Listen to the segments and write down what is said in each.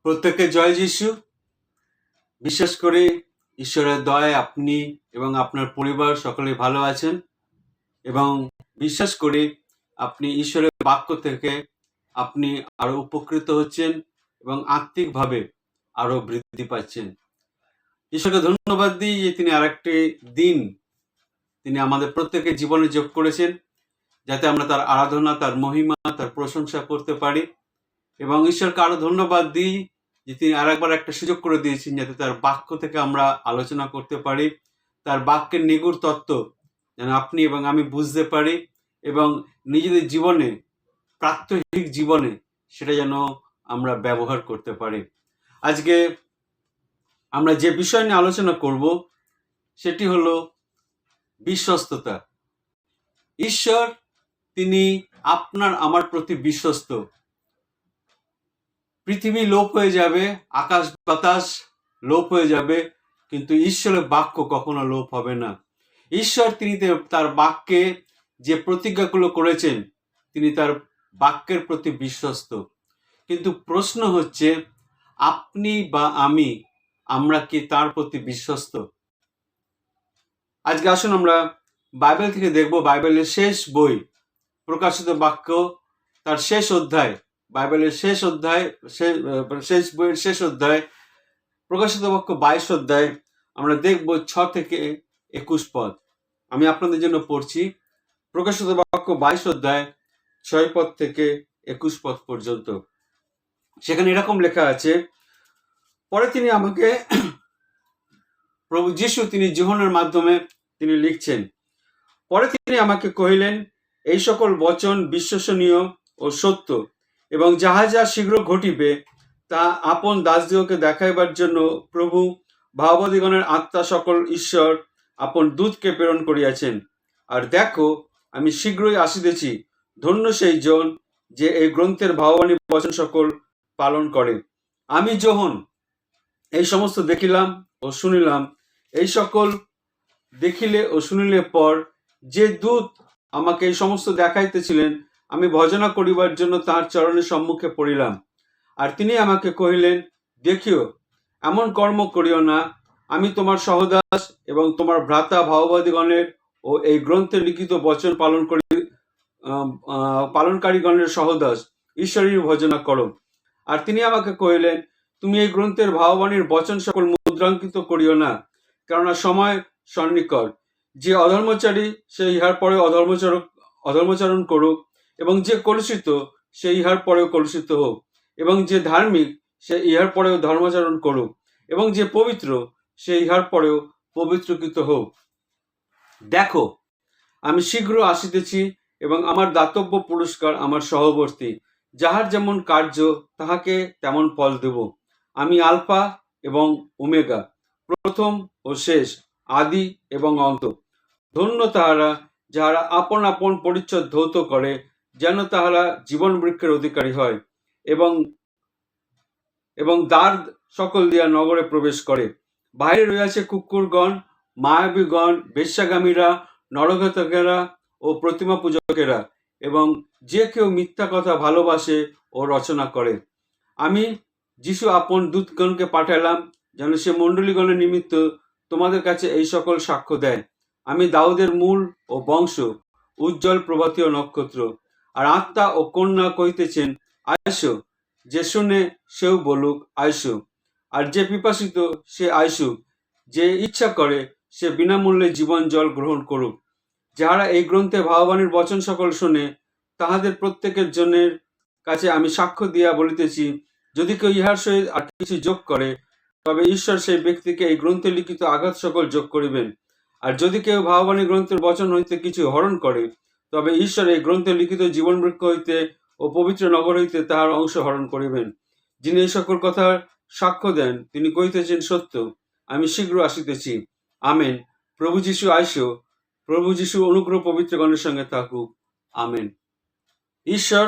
প্রত্যেককে জয় যিশু। বিশ্বাস করি ঈশ্বরের দয়ায় আপনি এবং আপনার পরিবার সকলেই ভালো আছেন, এবং বিশ্বাস করি আপনি ঈশ্বরের বাক্য থেকে আপনি আরো উপকৃত হচ্ছেন এবং আত্মিকভাবে আরো বৃদ্ধি পাচ্ছেন। ঈশ্বরকে ধন্যবাদ দিই যে তিনি আরেকটি দিন তিনি আমাদের প্রত্যেকের জীবনে যোগ করেছেন, যাতে আমরা তার আরাধনা, তার মহিমা, তার প্রশংসা করতে পারি। এবং ঈশ্বরকে আরো ধন্যবাদ দিই যে তিনি আরেকবার একটা সুযোগ করে দিয়েছেন যাতে তার বাক্য থেকে আমরা আলোচনা করতে পারি, তার বাক্যের নিগুড় তত্ত্ব যেন আপনি এবং আমি বুঝতে পারি, এবং নিজেদের জীবনে, প্রাত্যহিক জীবনে সেটা যেন আমরা ব্যবহার করতে পারি। আজকে আমরা যে বিষয় নিয়ে আলোচনা করব সেটি হলো বিশ্বস্ততা। ঈশ্বর তিনি আপনার আমার প্রতি বিশ্বস্ত। পৃথিবী লোপ হয়ে যাবে, আকাশ বাতাস লোপ হয়ে যাবে, কিন্তু ঈশ্বরের বাক্য কখনো লোপ হবে না। ঈশ্বর তিনি তার বাক্যে যে প্রতিজ্ঞাগুলো করেছেন, তিনি তার বাক্যের প্রতি বিশ্বস্ত। কিন্তু প্রশ্ন হচ্ছে, আপনি বা আমরা কি তার প্রতি বিশ্বস্ত? আজকে আসুন আমরা বাইবেল থেকে দেখব, বাইবেলের শেষ বই প্রকাশিত বাক্য, তার শেষ অধ্যায়, বাইবেলের শেষ অধ্যায়, শেষ বইয়ের শেষ অধ্যায়, প্রকাশিত বাক্য 22 অধ্যায়, আমরা দেখব 6 থেকে 21 পদ। আমি আপনাদের জন্য পড়ছি। প্রকাশিত বাক্য 22 অধ্যায় 6 পদ থেকে 21 পদ পর্যন্ত। সেখানে এরকম লেখা আছে, পরে তিনি আমাকে, প্রভু যিশু তিনি যোহনের মাধ্যমে তিনি লিখছেন, পরে তিনি আমাকে কহিলেন, এই সকল বচন বিশ্বসনীয় ও সত্য, এবং যাহা যা শীঘ্র ঘটিবে তা আপন দাসদিগকে দেখাইবার জন্য প্রভু ভাববাদীগণের আত্মা সকল ঈশ্বর আপন দূতকে প্রেরণ করিয়াছেন। আর দেখো, আমি শীঘ্রই আসিতেছি। ধন্য সেই জন যে এই গ্রন্থের ভাববাণী বচন সকল পালন করে। আমি যোহন এই সমস্ত দেখিলাম ও শুনিলাম। এই সকল দেখিলে ও শুনিলে পর যে দূত আমাকে এই সমস্ত দেখাইতেছিলেন, আমি ভজনা করিবার জন্য তাঁর চরণের সম্মুখে পড়িলাম। আর তিনি আমাকে কহিলেন, দেখিও, এমন কর্ম করিও না। আমি তোমার সহদাস এবং তোমার ভ্রাতা ভাববাদীগণের ও এই গ্রন্থে লিখিত বচন পালনকারীগণের সহদাস, ঈশ্বরের ভজনা করো। আর তিনি আমাকে কহিলেন, তুমি এই গ্রন্থের ভাববাণীর বচন সকল মুদ্রাঙ্কিত করিও না, কেননা সময় সন্নিকট। যে অধর্মচারী সে ইহার পরে অধর্মচরণ করুক, এবং যে কলুষিত সে ইহার পরেও কলুষিত হোক, এবং যে ধার্মিক সে ইহার পরেও ধর্মাচরণ করুক, এবং যে পবিত্র সে ইহার পরেও পবিত্রকৃত হোক। দেখো, আমি শীঘ্র আসিতেছি, এবং আমার দাতব্য পুরস্কার আমার সহবর্তী। যাহার যেমন কার্য তাহাকে তেমন ফল দেব। আমি আলফা এবং ওমেগা, প্রথম ও শেষ, আদি এবং অন্ত। ধন্য তাহারা যাহারা আপন আপন পরিচ্ছদ ধৌত করে, যেন তাহারা জীবন বৃক্ষের অধিকারী হয়, এবং দ্বার সকল দিয়া নগরে প্রবেশ করে। বাইরে রয়েছে কুকুরগণ, মায়াবীগণ, বেশ্যাগামীরা, নরঘাতকেরা ও প্রতিমা পূজকেরা, এবং যে কেউ মিথ্যা কথা ভালোবাসে ও রচনা করে। আমি যিশু আপন দূতগণকে পাঠালাম, যেন সে মণ্ডলীগণের নিমিত্ত তোমাদের কাছে এই সকল সাক্ষ্য দেয়। আমি দাউদের মূল ও বংশ, উজ্জ্বল প্রভাতীয় নক্ষত্র। আর আত্মা ও কন্যা কহিতেছেন, আইসো। যে শুনে সেও বলুক, আইসো। আর যে পিপাসিত সে আইসুক। যে ইচ্ছা করে সে বিনামূল্যে জীবন জল গ্রহণ করুক। যাহারা এই গ্রন্থে ভাববাণীর বচন সকল শুনে, তাহাদের প্রত্যেকের জনের কাছে আমি সাক্ষ্য দিয়া বলিতেছি, যদি কেউ ইহার সহিত আর কিছু যোগ করে, তবে ঈশ্বর সেই ব্যক্তিকে এই গ্রন্থে লিখিত আঘাত সকল যোগ করিবেন। আর যদি কেউ ভাববাণী গ্রন্থের বচন হইতে কিছু হরণ করে, তবে ঈশ্বর এই গ্রন্থে লিখিত জীবন বৃক্ষ হইতে ও পবিত্র নগর হইতে তাহার অংশ হরণ করিবেন। যিনি এই সকল কথার সাক্ষ্য দেন, তিনি কহিতেছেন সত্য, আমি শীঘ্র আসিতেছি। আমেন। প্রভু যিশু আইসো। প্রভু যিশু অনুগ্রহ পবিত্রগণের সঙ্গে থাকুক। আমেন। ঈশ্বর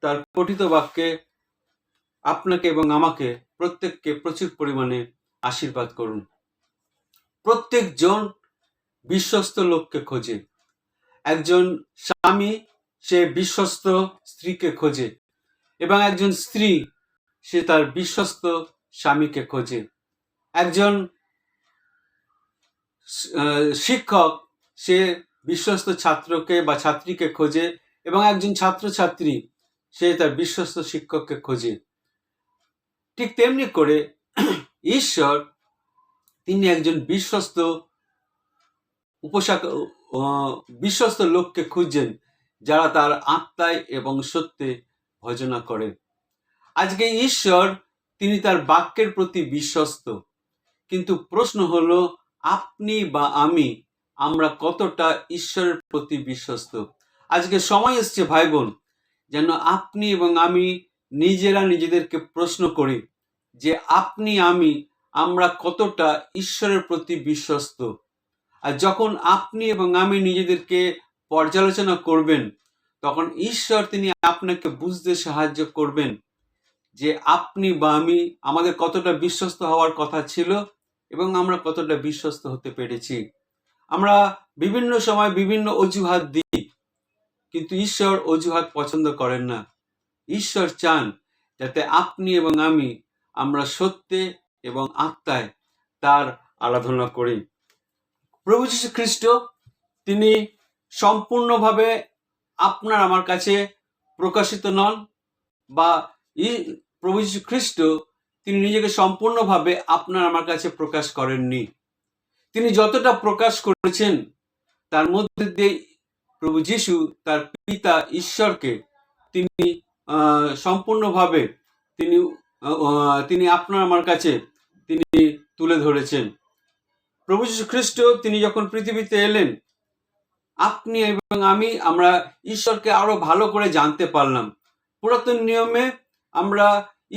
তার পঠিত বাক্যে আপনাকে এবং আমাকে প্রত্যেককে প্রচুর পরিমাণে আশীর্বাদ করুন। প্রত্যেকজন বিশ্বস্ত লোককে খোঁজে। একজন স্বামী সে বিশ্বস্ত স্ত্রীকে খোঁজে, এবং একজন স্ত্রী সে তার বিশ্বস্ত স্বামীকে খোঁজে। একজন শিক্ষক সে বিশ্বস্ত ছাত্রকে বা ছাত্রীকে খোঁজে, এবং একজন ছাত্রছাত্রী সে তার বিশ্বস্ত শিক্ষককে খোঁজে। ঠিক তেমনি করে ঈশ্বর তিনি একজন বিশ্বস্ত বিশ্বস্ত লোককে খুঁজছেন, যারা তার আত্মায় এবং সত্যে ভজনা করে। আজকে ঈশ্বর তিনি তার বাক্যের প্রতি বিশ্বস্ত, কিন্তু প্রশ্ন হলো আপনি বা আমরা কতটা ঈশ্বরের প্রতি বিশ্বস্ত। আজকে সময় এসছে ভাই বোন, যেন আপনি এবং আমি নিজেরা নিজেদেরকে প্রশ্ন করি যে আপনি আমরা কতটা ঈশ্বরের প্রতি বিশ্বস্ত। আর যখন আপনি এবং আমি নিজেদেরকে পর্যালোচনা করবেন, তখন ঈশ্বর তিনি আপনাকে বুঝতে সাহায্য করবেন যে আপনি বা আমাদের কতটা বিশ্বস্ত হওয়ার কথা ছিল এবং আমরা কতটা বিশ্বস্ত হতে পেরেছি। আমরা বিভিন্ন সময় বিভিন্ন অজুহাত দিই, কিন্তু ঈশ্বর অজুহাত পছন্দ করেন না। ঈশ্বর চান যাতে আপনি এবং আমরা সত্যে এবং আত্মায় তার আরাধনা করি। প্রভু যীশু খ্রিস্ট তিনি সম্পূর্ণভাবে আপনার আমার কাছে প্রকাশিত নন, বা প্রভু যীশু খ্রিস্ট তিনি নিজেকে সম্পূর্ণভাবে আপনার আমার কাছে প্রকাশ করেননি। তিনি যতটা প্রকাশ করেছেন তার মধ্যে দিয়ে প্রভু যীশু তার পিতা ঈশ্বরকে তিনি সম্পূর্ণভাবে তিনি আপনার আমার কাছে তিনি তুলে ধরেছেন। প্রভু যীশু খ্রিস্ট তিনি যখন পৃথিবীতে এলেন, আপনি এবং আমরা ঈশ্বরকে আরো ভালো করে জানতে পারলাম। পুরাতন নিয়মে আমরা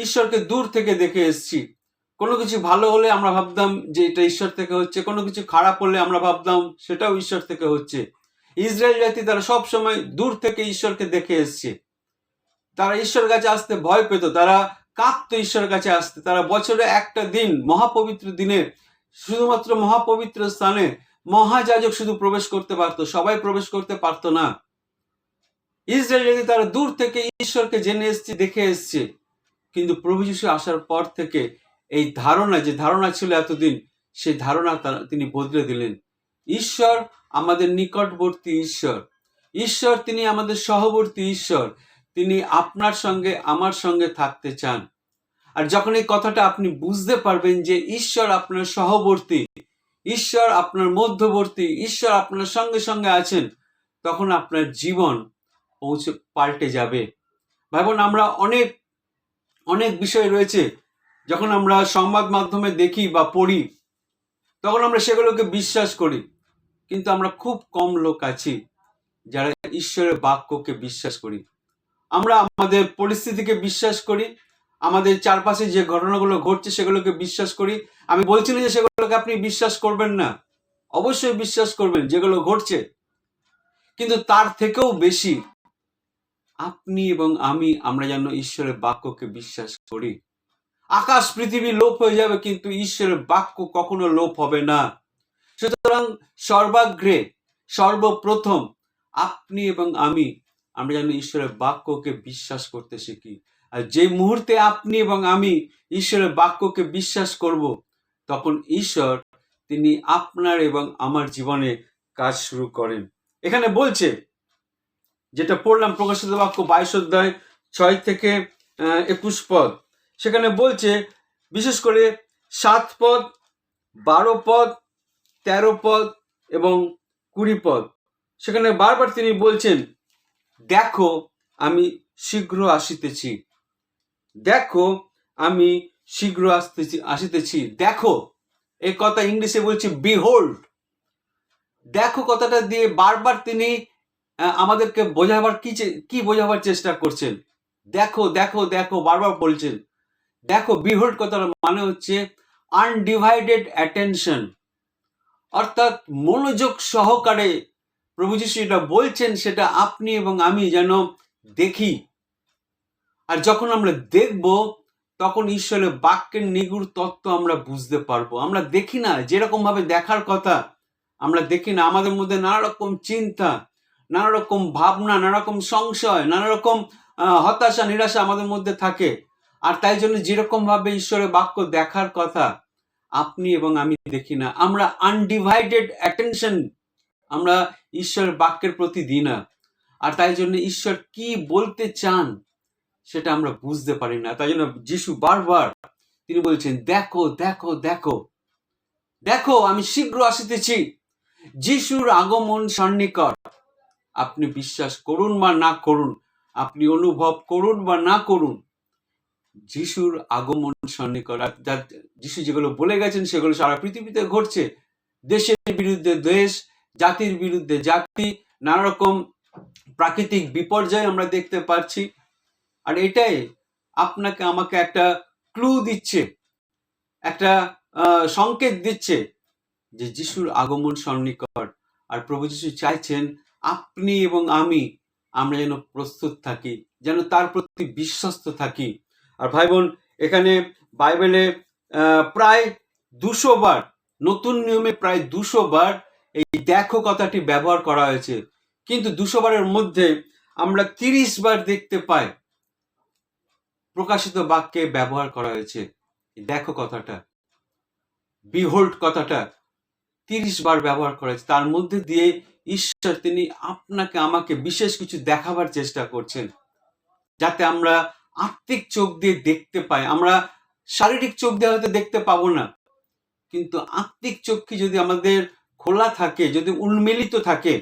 ঈশ্বরকে দূর থেকে দেখে এসেছি। কোনো কিছু ভালো হলে আমরা ভাবতাম যে এটা ঈশ্বর থেকে হচ্ছে, কোনো কিছু খারাপ হলে আমরা ভাবতাম সেটাও ঈশ্বর থেকে হচ্ছে। ইসরায়েল জাতি তারা সব সময় দূর থেকে ঈশ্বরকে দেখে এসছে। তারা ঈশ্বরের কাছে আসতে ভয় পেত, তারা কাঁপতো ঈশ্বরের কাছে আসতে। তারা বছরে একটা দিন, মহাপবিত্র দিনে, শুধুমাত্র মহাপবিত্র স্থানে মহাযাজক শুধু প্রবেশ করতে পারতো, সবাই প্রবেশ করতে পারতো না। ইসরায়েল জাতি তারা দূর থেকে ঈশ্বরকে জেনে এসছে, দেখে এসছে। কিন্তু প্রভু যীশু আসার পর থেকে এই যে ধারণা ছিল এতদিন, সেই ধারণা তিনি বদলে দিলেন। ঈশ্বর আমাদের নিকটবর্তী ঈশ্বর। ঈশ্বর তিনি আমাদের সহবর্তী ঈশ্বর। তিনি আপনার সঙ্গে আমার সঙ্গে থাকতে চান। আর যখন এই কথাটা আপনি বুঝতে পারবেন যে ঈশ্বর আপনার সহবর্তী, ঈশ্বর আপনার মধ্যবর্তী, ঈশ্বর আপনার সঙ্গে সঙ্গে আছেন, তখন আপনার জীবন পাল্টে যাবে। ভাই বোন, আমরা অনেক বিষয় রয়েছে, যখন আমরা সংবাদ মাধ্যমে দেখি বা পড়ি, তখন আমরা সেগুলোকে বিশ্বাস করি। কিন্তু আমরা খুব কম লোক আছি যারা ঈশ্বরের বাক্যকে বিশ্বাস করি। আমরা আমাদের পরিস্থিতিকে বিশ্বাস করি, আমাদের চারপাশে যে ঘটনাগুলো ঘটছে সেগুলোকে বিশ্বাস করি। আমি বলছি না যে সেগুলোকে আপনি বিশ্বাস করবেন না, অবশ্যই বিশ্বাস করবেন যেগুলো ঘটছে, কিন্তু তার থেকেও বেশি আপনি এবং আমরা যেন ঈশ্বরের বাক্যকে বিশ্বাস করি। আকাশ পৃথিবী লোপ হয়ে যাবে, কিন্তু ঈশ্বরের বাক্য কখনো লোপ হবে না। সুতরাং সর্বাগ্রে সর্বপ্রথম আপনি এবং আমরা যেন ঈশ্বরের বাক্যকে বিশ্বাস করতে শিখি। আর যে মুহূর্তে আপনি এবং ঈশ্বরের বাক্যকে বিশ্বাস করব, তখন ঈশ্বর তিনি আপনার এবং আমার জীবনে কাজ শুরু করেন। এখানে বলছে, যেটা পড়লাম প্রকাশিত বাক্য 22 অধ্যায় 6 থেকে 21 পদ, সেখানে বলছে বিশেষ করে 7 পদ, 12 পদ, 13 পদ এবং 20 পদ। সেখানে বারবার তিনি বলছেন, দেখো আমি শীঘ্র আসিতেছি, দেখো আমি শীঘ্র আসিতেছি। দেখো, এই কথা ইংলিশে বলছে বিহোল্ড। দেখো কথাটা দিয়ে বারবার তিনি আমাদেরকে বোঝাবার কি বোঝাবার চেষ্টা করছেন। দেখো দেখো দেখো বারবার বলছেন। দেখো, বিহোল্ড কথার মানে হচ্ছে আনডিভাইডেড অ্যাটেনশন, অর্থাৎ মনোযোগ সহকারে প্রভু যীশু এটা বলছেন, সেটা আপনি এবং আমি যেন দেখি। আর যখন আমরা দেখব, তখন ঈশ্বরের বাক্যের নিগুড় তত্ত্ব আমরা বুঝতে পারবো। আমরা দেখি না যেরকম ভাবে দেখার কথা, আমরা দেখি না। আমাদের মধ্যে নানা রকম চিন্তা, নানা রকম ভাবনা, নানা রকম সংশয়, নানা রকম হতাশা, নিরাশা আমাদের মধ্যে থাকে। আর তাই জন্য যেরকম ভাবে ঈশ্বরের বাক্য দেখার কথা আপনি এবং আমি দেখি না। আমরা আনডিভাইডেড অ্যাটেনশন আমরা ঈশ্বরের বাক্যের প্রতি দিই না। আর তাই জন্য ঈশ্বর কি বলতে চান সেটা আমরা বুঝতে পারি না। তাই জন্য যিশু বারবার তিনি বলছেন, দেখো দেখো দেখো দেখো, আমি শীঘ্র আসিতেছি। যিশুর আগমন সন্নিকট। আপনি বিশ্বাস করুন বা না করুন, আপনি অনুভব করুন বা না করুন, যিশুর আগমন সন্নিকট। যিশু যেগুলো বলে গেছেন সেগুলো সারা পৃথিবীতে ঘটছে। দেশের বিরুদ্ধে দেশ, জাতির বিরুদ্ধে জাতি, নানা রকম প্রাকৃতিক বিপর্যয় আমরা দেখতে পাচ্ছি। আর এটাই আপনাকে আমাকে একটা ক্লু দিচ্ছে, একটা সংকেত দিচ্ছে যে যিশুর আগমন সন্নিকট। আর প্রভু যিশু চাইছেন আপনি এবং আমরা যেন প্রস্তুত থাকি, যেন তার প্রতি বিশ্বস্ত থাকি। আর ভাই বোন, এখানে বাইবেলে প্রায় 200 বার, নতুন নিয়মে প্রায় 200 বার এই দেখো কথাটি ব্যবহার করা হয়েছে। কিন্তু 200 বারের মধ্যে আমরা 30 বার দেখতে পাই প্রকাশিত বাক্যে ব্যবহার করা হয়েছে দেখো কথাটা, বিহোল্ড কথাটা 30 বার ব্যবহার করা হয়েছে। তার মধ্যে দিয়ে ঈশ্বর তিনি আপনাকে আমাকে বিশেষ কিছু দেখাবার চেষ্টা করছেন, যাতে আমরা আত্মিক চোখ দিয়ে দেখতে পাই। আমরা শারীরিক চোখ দিয়ে হয়তো দেখতে পাবো না, কিন্তু আত্মিক চক্ষু যদি আমাদের খোলা থাকে, যদি উন্মিলিত থাকে,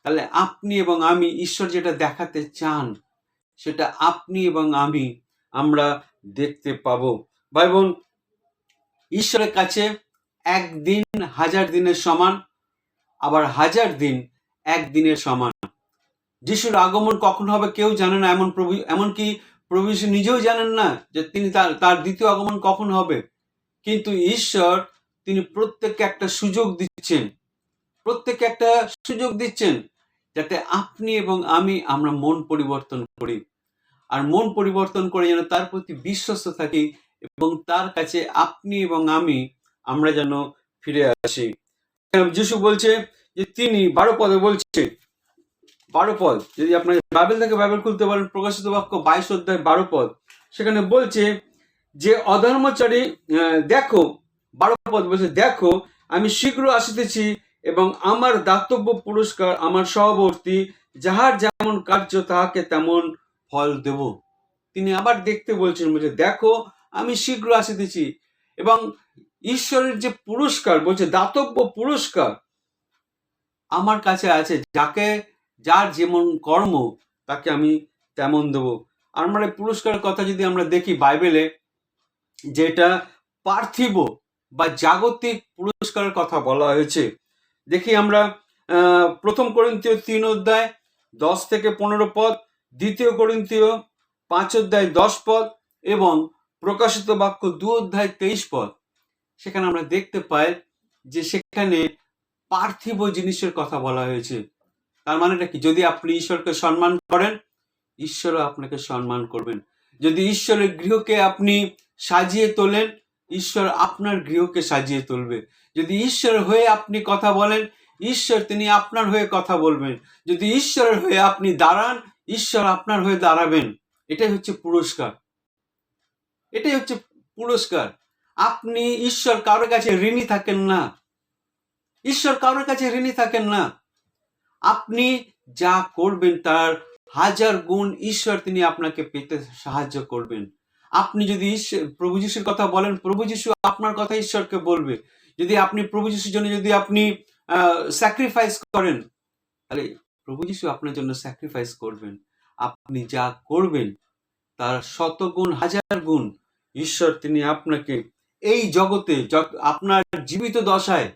তাহলে আপনি এবং আমি ঈশ্বর যেটা দেখাতে চান সেটা আপনি এবং আমরা দেখতে পাবো। ভাই বোন, ঈশ্বরের কাছে একদিন 1000 দিনের সমান, আবার 1000 দিন একদিনের সমান। যিশুর আগমন কখন হবে কেউ জানে না, এমনকি প্রভু যিশু নিজেও জানেন না যে তিনি তার দ্বিতীয় আগমন কখন হবে। কিন্তু ঈশ্বর তিনি প্রত্যেককে একটা সুযোগ দিচ্ছেন, প্রত্যেককে একটা সুযোগ দিচ্ছেন যাতে আপনি এবং আমরা মন পরিবর্তন করি। আর মন পরিবর্তন করে যেন তার প্রতি বিশ্বস্ত থাকি এবং তার কাছে আপনি এবং আমরা যেন ফিরে আসি। যিশু বলছে যে তিনি 12 পদে বলছে, 12 পদ, যদি আপনার বাইবেল থেকে বাইবেল খুলতে পারেন, প্রকাশিত বাক্য 22 অধ্যায় 12 পদ, সেখানে বলছে যে অধর্মচারী দেখো, 12 পদ বলছে, দেখো আমি শীঘ্র আসিতেছি এবং আমার দাতব্য পুরস্কার আমার সহবর্তী, যাহার যেমন কার্য তাহাকে তেমন ফল দেব। তিনি আবার দেখতে বলছেন, বলছে দেখো আমি শীঘ্র আসিতেছি, এবং ঈশ্বরের যে পুরস্কার বলছে দাতব্য পুরস্কার আমার কাছে আছে, যার যেমন কর্ম তাকে আমি তেমন দেব। আর আমরা পুরস্কারের কথা যদি আমরা দেখি বাইবেলে, যেটা পার্থিব বা জাগতিক পুরস্কারের কথা বলা হয়েছে, দেখি আমরা প্রথম করিন্থীয় 3 অধ্যায় 10 থেকে 15 পদ, দ্বিতীয় করিন্থীয় 5 অধ্যায় 10 পদ এবং প্রকাশিত বাক্য 2 অধ্যায় 23 পদ। সেখানে আমরা দেখতে পাই যে সেখানে পার্থিব জিনিসের কথা বলা হয়েছে। তার মানেটা কি? যদি আপনি ঈশ্বরকে সম্মান করেন, ঈশ্বরও আপনাকে সম্মান করবেন। যদি ঈশ্বরের গৃহকে আপনি সাজিয়ে তোলেন, ঈশ্বর আপনার গৃহকে সাজিয়ে তুলবে। যদি ঈশ্বরের হয়ে আপনি কথা বলেন, ঈশ্বর তিনি আপনার হয়ে কথা বলবেন। যদি ঈশ্বরের হয়ে আপনি দাঁড়ান, ঈশ্বর আপনার হয়ে দাঁড়াবেন। এটাই হচ্ছে পুরস্কার, এটাই হচ্ছে পুরস্কার। আপনি ঈশ্বর কারোর কাছে ঋণী থাকেন না, ঈশ্বর কারোর কাছে ঋণী থাকেন না। আপনি যা করবেন তার 1000 গুণ ঈশ্বর তিনি আপনাকে পেতে সাহায্য করবেন। আপনি যদি প্রভু যিশুর কথা বলেন, প্রভু যিশু আপনার কথা ঈশ্বরকে বলবে। যদি আপনি প্রভু যিশুর জন্য যদি আপনি স্যাক্রিফাইস করেন, তাহলে প্রভু যিশু আপনার জন্য স্যাক্রিফাইস করবেন। আপনি যা করবেন তার 100 গুণ 1000 গুণ ঈশ্বর তিনি আপনাকে এই জগতে আপনার জীবিত দশায়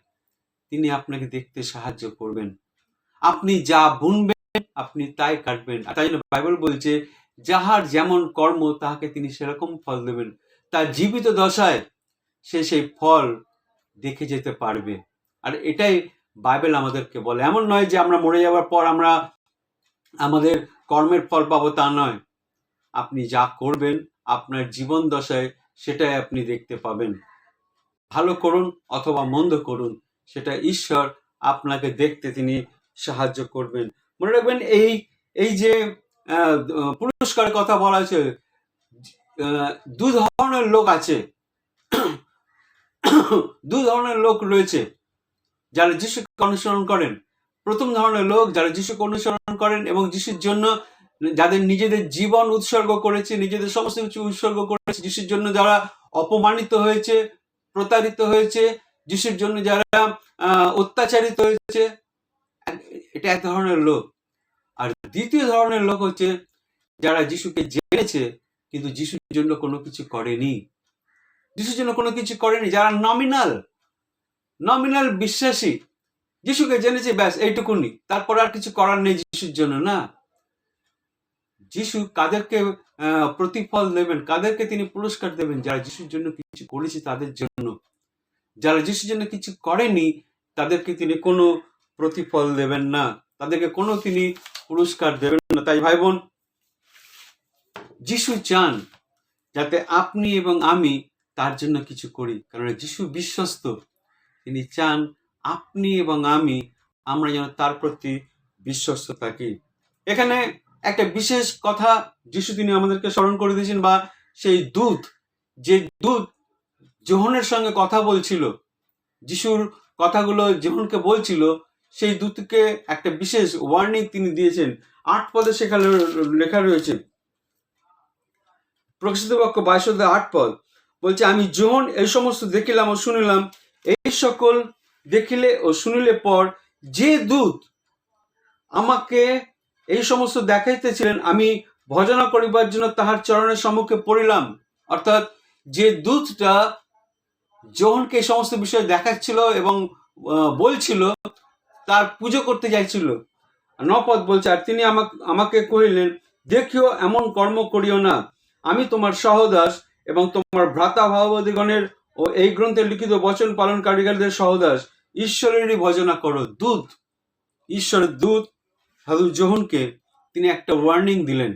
তিনি আপনাকে দেখতে সাহায্য করবেন। আপনি যা বুনবেন আপনি তাই কাটবেন। তাই জন্য বাইবেল বলছে যাহার যেমন কর্ম তাহাকে তিনি সেরকম ফল দেবেন। তার জীবিত দশায় সে সেই ফল দেখে যেতে পারবে। আর এটাই বাইবেল আমাদেরকে বলে। এমন নয় যে আমরা মরে যাওয়ার পর আমরা আমাদের কর্মের ফল পাবো, তা নয়। আপনি যা করবেন আপনার জীবন দশায় সেটাই আপনি দেখতে পাবেন। ভালো করুন অথবা মন্দ করুন, সেটা ঈশ্বর আপনাকে দেখতে তিনি সাহায্য করবেন। মনে রাখবেন এই যে পুরস্কারের কথা বলা হয়েছে, দু ধরনের লোক আছে, দু ধরনের লোক রয়েছে যারা যিশুকে অনুসরণ করেন। প্রথম ধরনের লোক যারা যিশুকে অনুসরণ করেন এবং যিশুর জন্য যাদের নিজেদের জীবন উৎসর্গ করেছে, নিজেদের সমস্ত কিছু উৎসর্গ করেছে, যিশুর জন্য যারা অপমানিত হয়েছে, প্রতারিত হয়েছে, যিশুর জন্য যারা অত্যাচারিত হয়েছে, এটা এক ধরনের লোক। আর দ্বিতীয় ধরনের লোক হচ্ছে যারা যিশুকে জেনেছে কিন্তু যিশুর জন্য কোনো কিছু করেনি, যিশুর জন্য কোনো কিছু করেনি, যারা নমিনাল বিশ্বাসী, যিশুকে জেনেছে ব্যাস এইটুকুনি, তারপর আর কিছু করার নেই যিশুর জন্য। না, যিশু কাদেরকে প্রতিফল দেবেন, কাদেরকে তিনি পুরস্কার দেবেন? যারা যিশুর জন্য কিছু করেছে তাদের জন্য। যারা যিশুর জন্য কিছু করেনি তাদেরকে তিনি কোনো প্রতিফল দেবেন না, তাদেরকে কোনো তিনি পুরস্কার দেবেন না। তাই ভাই বোন, যিশু চান যাতে আপনি এবং আমি তার জন্য কিছু করি, কারণ যিশু বিশ্বস্ত। তিনি চান আপনি এবং আমরা যেন তার প্রতি বিশ্বস্ত থাকি। এখানে একটা বিশেষ কথা যিশু তিনি আমাদেরকে স্মরণ করে দিয়েছেন, বা সেই দূত, যে দূত যোহনের সঙ্গে কথা বলছিল, যিশুর কথাগুলো যোহনকে বলছিল, সেই দূতকে একটা বিশেষ ওয়ার্নিং তিনি দিয়েছেন। 8 পদে সেখানে লেখা রয়েছে, প্রকাশিত বাক্য 22 8 পদ বলছে, আমি যোহন এই সমস্ত দেখিলাম ও শুনিলাম, এই সকল দেখিলে ও শুনিলে পর যে দূত আমাকে এই সমস্ত দেখাইতেছিলেন, আমি ভজনা করিবার জন্য তাহার চরণের সম্মুখে পড়িলাম। অর্থাৎ যে দূতটা যোহনকে এই সমস্ত বিষয় দেখাচ্ছিল এবং বলছিল, তার পুজো করতে যাইছিল। 9 পদ বলছে, আর তিনি আমাকে কহিলেন, দেখিও এমন কর্ম করিও না, আমি তোমার সহদাস এবং তোমার ভ্রাতা ভাবদিগণের ও এই গ্রন্থে লিখিত বচন পালনকারীদের সহদাস, ঈশ্বরেরই ভজনা করো। দূত, ঈশ্বরের দূত সাধু যোহনকে তিনি একটা ওয়ার্নিং দিলেন,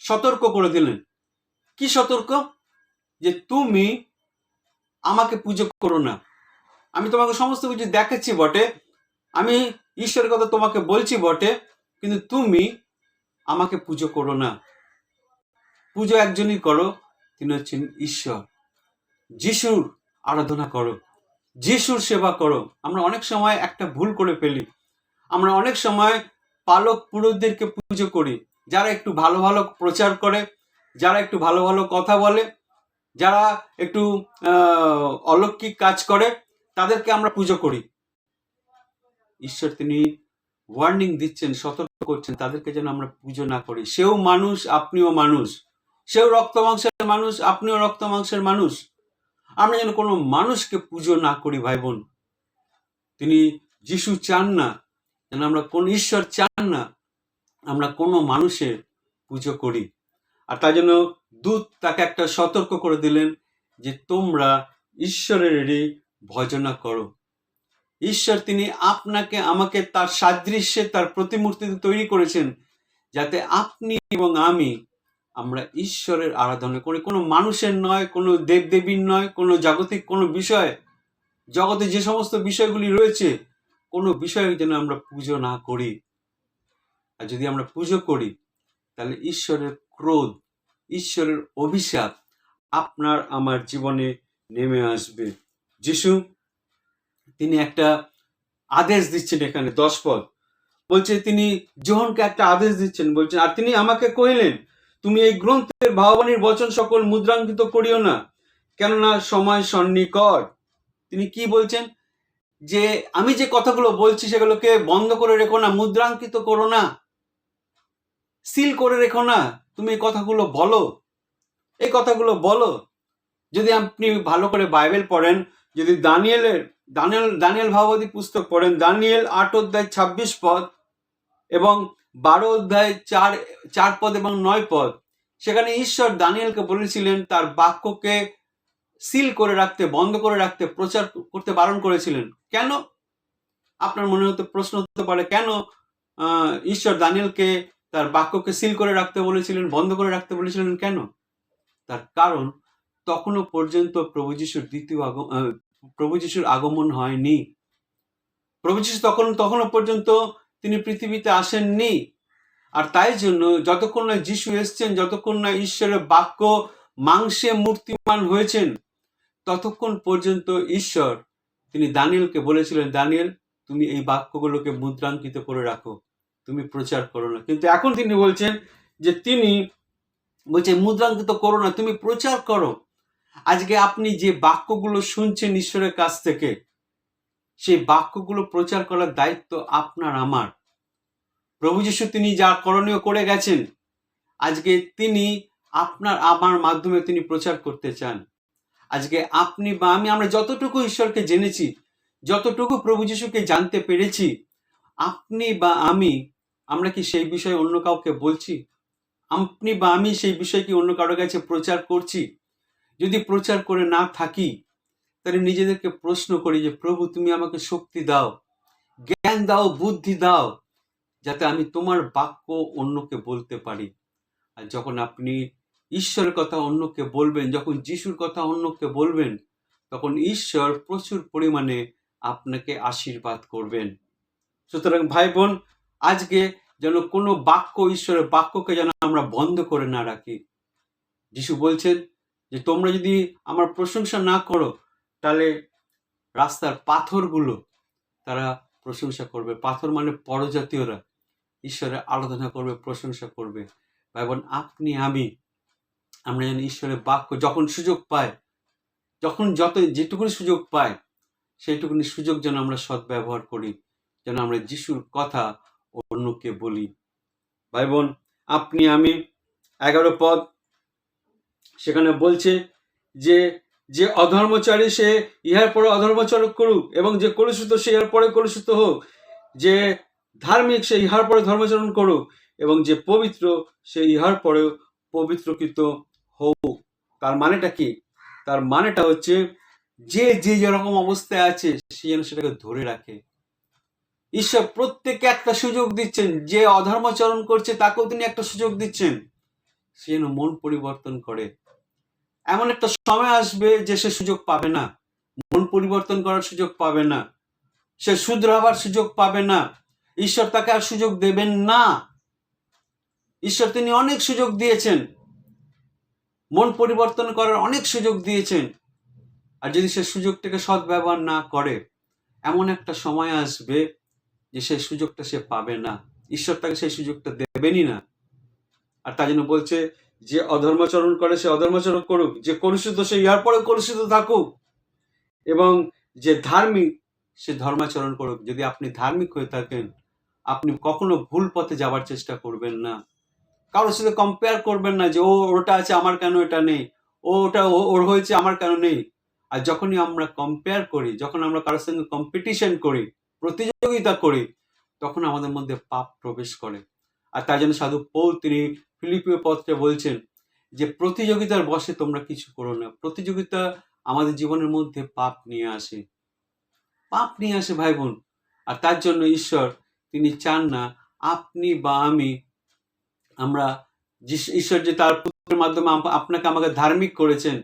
সতর্ক করে দিলেন। কি সতর্ক? যে তুমি আমাকে পুজো করো না, আমি তোমাকে সমস্ত কিছু দেখাচ্ছি বটে, আমি ঈশ্বরের কথা তোমাকে বলছি বটে, কিন্তু তুমি আমাকে পুজো করো না। পুজো একজনই করো, তিনি হচ্ছেন ঈশ্বর। যিশুর আরাধনা করো, যিশুর সেবা করো। আমরা অনেক সময় একটা ভুল করে ফেলি, আমরা অনেক সময় পালক পুরোহিতদেরকে পুজো করি, যারা একটু ভালো ভালো প্রচার করে, যারা একটু ভালো ভালো কথা বলে, যারা একটু অলৌকিক কাজ করে, তাদেরকে আমরা পুজো করি। ঈশ্বর তিনি ওয়ার্নিং দিচ্ছেন, সতর্ক করছেন, তাদেরকে যেন আমরা পুজো না করি। সেও মানুষ, আপনিও মানুষ, সেও রক্ত মাংসের মানুষ, আপনিও রক্ত মাংসের মানুষ। আমরা যেন কোনো মানুষকে পুজো না করি ভাই বোন। তিনি যিশু চান না যেন আমরা, কোন ঈশ্বর চান না আমরা কোনো মানুষের পুজো করি। আর তাই জন্য দূত তাকে একটা সতর্ক করে দিলেন যে তোমরা ঈশ্বরেরই ভজনা করো। ঈশ্বর তিনি আপনাকে আমাকে তার সাদৃশ্যে, তার প্রতিমূর্তি তৈরি করেছেন, যাতে আপনি এবং আমরা ঈশ্বরের আরাধনা করি, কোনো মানুষের নয়, কোনো দেবদেবীর নয়, কোনো জাগতিক কোনো বিষয়, জগতে যে সমস্ত বিষয়গুলি রয়েছে, কোনো বিষয় যেন আমরা পুজো না করি। আর যদি আমরা পুজো করি তাহলে ঈশ্বরের ক্রোধ, ঈশ্বরের অভিশাপ আপনার আমার জীবনে নেমে আসবে। যিশু তিনি একটা আদেশ দিচ্ছেন, এখানে 10 পদ বলছে, তিনি যোহনকে একটা আদেশ দিচ্ছেন, বলছেন, আর তিনি আমাকে কহিলেন, তুমি এই গ্রন্থের ভাববাণীর বচন সকল মুদ্রাঙ্কিত করিও না, কেননা সময় সন্নিকট। তিনি কি বলছেন? যে আমি যে কথাগুলো বলছি সেগুলোকে বন্ধ করে রেখো না, মুদ্রাঙ্কিত করো না, সিল করে রেখো না, তুমি এই কথাগুলো বলো, এই কথাগুলো বলো। যদি আপনি ভালো করে বাইবেল পড়েন, যদি দানিয়েল ভাববাদী পুস্তক পড়েন, দানিয়েল 8 অধ্যায় 26 পদ এবং 12 অধ্যায় 4 পদ এবং 9 পদ, সেখানে ঈশ্বর দানিয়েলকে বলেছিলেন তার বাক্যকে সিল করে রাখতে, বন্ধ করে রাখতে, প্রচার করতে বারণ করেছিলেন। কেন? আপনার মনে হতে প্রশ্ন হতে পারে, কেন ঈশ্বর দানিয়েলকে তার বাক্যকে সিল করে রাখতে বলেছিলেন, বন্ধ করে রাখতে বলেছিলেন? কেন? তার কারণ তখনও পর্যন্ত প্রভু যিশুর আগমন হয়নি। প্রভু যিশু তখনও পর্যন্ত তিনি পৃথিবীতে আসেননি। আর তাই জন্য যতক্ষণ না যিশু এসছেন, যতক্ষণ না ঈশ্বরের বাক্য মাংসে মূর্তিমান হয়েছেন, ততক্ষণ পর্যন্ত ঈশ্বর তিনি দানিয়েলকে বলেছিলেন, দানিয়েল তুমি এই বাক্যগুলোকে মুদ্রাঙ্কিত করে রাখো, তুমি প্রচার করো না। কিন্তু এখন তিনি বলছেন যে তিনি বলছে মুদ্রাঙ্কিত করো না, তুমি প্রচার করো। আজকে আপনি যে বাক্যগুলো শুনছেন ঈশ্বরের কাছ থেকে, সেই বাক্যগুলো প্রচার করার দায়িত্ব আপনার আমার। প্রভু যীশু তিনি যা করণীয় করে গেছেন, আজকে তিনি আপনার আমার মাধ্যমে তিনি প্রচার করতে চান। আজকে আপনি বা আমি, আমরা যতটুকু ঈশ্বরকে জেনেছি, যতটুকু প্রভু যীশুকে জানতে পেরেছি, আপনি বা আমি, আমরা কি সেই বিষয়ে অন্য কাউকে বলছি? আপনি বা আমি সেই বিষয় কি অন্য কারোর কাছে প্রচার করছি? যদি প্রচার করে না থাকি, তাহলে নিজেদেরকে প্রশ্ন করি যে প্রভু তুমি আমাকে শক্তি দাও, জ্ঞান দাও, বুদ্ধি দাও, যাতে আমি তোমার বাক্য অন্যকে বলতে পারি। আর যখন আপনি ঈশ্বরের কথা অন্যকে বলবেন, যখন যিশুর কথা অন্যকে বলবেন, তখন ঈশ্বর প্রচুর পরিমাণে আপনাকে আশীর্বাদ করবেন। সুতরাং ভাই বোন, আজকে যেন কোনো বাক্য, ঈশ্বরের বাক্যকে যেন আমরা বন্ধ করে না রাখি। যিশু বলছেন যে তোমরা যদি আমার প্রশংসা না করো, তাহলে রাস্তার পাথরগুলো তারা প্রশংসা করবে। পাথর মানে পরজাতীয়রা ঈশ্বরের আরাধনা করবে, প্রশংসা করবে। ভাই বোন, আপনি আমি, আমরা যেন ঈশ্বরের বাক্য যখন সুযোগ পাই, যখন যেটুকুনি সুযোগ পাই, সেইটুকুনি সুযোগ যেন আমরা সদ্ব্যবহার করি, যেন আমরা যিশুর কথা অন্যকে বলি। ভাই বোন, আপনি আমি 11 পদ সেখানে বলছে যে যে অধর্মচারী সে ইহার পরে অধর্মচারক করুক, এবং যে কলুষিত সে ইহার পরে কলুষিত হোক, যে ধার্মিক সে ইহার পরে ধর্মাচরণ করুক, এবং যে পবিত্র সে ইহার পরেও পবিত্রকৃত হোক। তার মানেটা কি? তার মানেটা হচ্ছে যে যে যেরকম অবস্থায় আছে সে যেন সেটাকে ধরে রাখে। ঈশ্বর প্রত্যেককে একটা সুযোগ দিচ্ছেন। যে অধর্মাচরণ করছে তাকেও তিনি একটা সুযোগ দিচ্ছেন, সে যেন মন পরিবর্তন করে। এমন একটা সময় আসবে যে সে সুযোগ পাবে না, মন পরিবর্তন করার সুযোগ পাবে না, সে শুধরাবার সুযোগ পাবে না। ঈশ্বর তাকে আর সুযোগ দেবেন না। ঈশ্বর তিনি অনেক সুযোগ দিয়েছেন, মন পরিবর্তন করার অনেক সুযোগ দিয়েছেন। আর যদি সে সুযোগটাকে সদ্ব্যবহার না করে, এমন একটা সময় আসবে যে সেই সুযোগটা সে পাবে না, ঈশ্বর তাকে সেই সুযোগটা দেবেনই না। আর তার জন্য বলছে যে অধর্মাচরণ করে সে অধর্মাচরণ করুক, যে কলুষিত সে ইহার পরে কলুষিত থাকুক, এবং যে ধার্মিক সে ধর্মাচরণ করুক। যদি আপনি ধার্মিক হয়ে থাকেন, আপনি কখনো ভুল পথে যাওয়ার চেষ্টা করবেন না। কারোর সাথে কম্পেয়ার করবেন না যে ওটা আছে আমার কেন এটা নেই, ওটা ওর হয়েছে আমার কেন নেই। আর যখনই আমরা কম্পেয়ার করি, যখন আমরা কারোর সঙ্গে কম্পিটিশন করি, প্রতিযোগিতা করি, তখন আমাদের মধ্যে পাপ প্রবেশ করে। আর তাই জন্য সাধু পৌল তিনি ফিলিপিও পত্রে বলছেন যে প্রতিযোগিতার বশে তোমরা কিছু করো না। প্রতিযোগিতা আমাদের জীবনের মধ্যে পাপ নিয়ে আসে, পাপ নিয়ে আসে ভাই বোন। আর তার জন্য ঈশ্বর তিনি চান না আপনি বা আমি, আমরা ঈশ্বর যে তার পুত্রের মাধ্যমে আপনাকে আমাকে ধার্মিক করেছেন,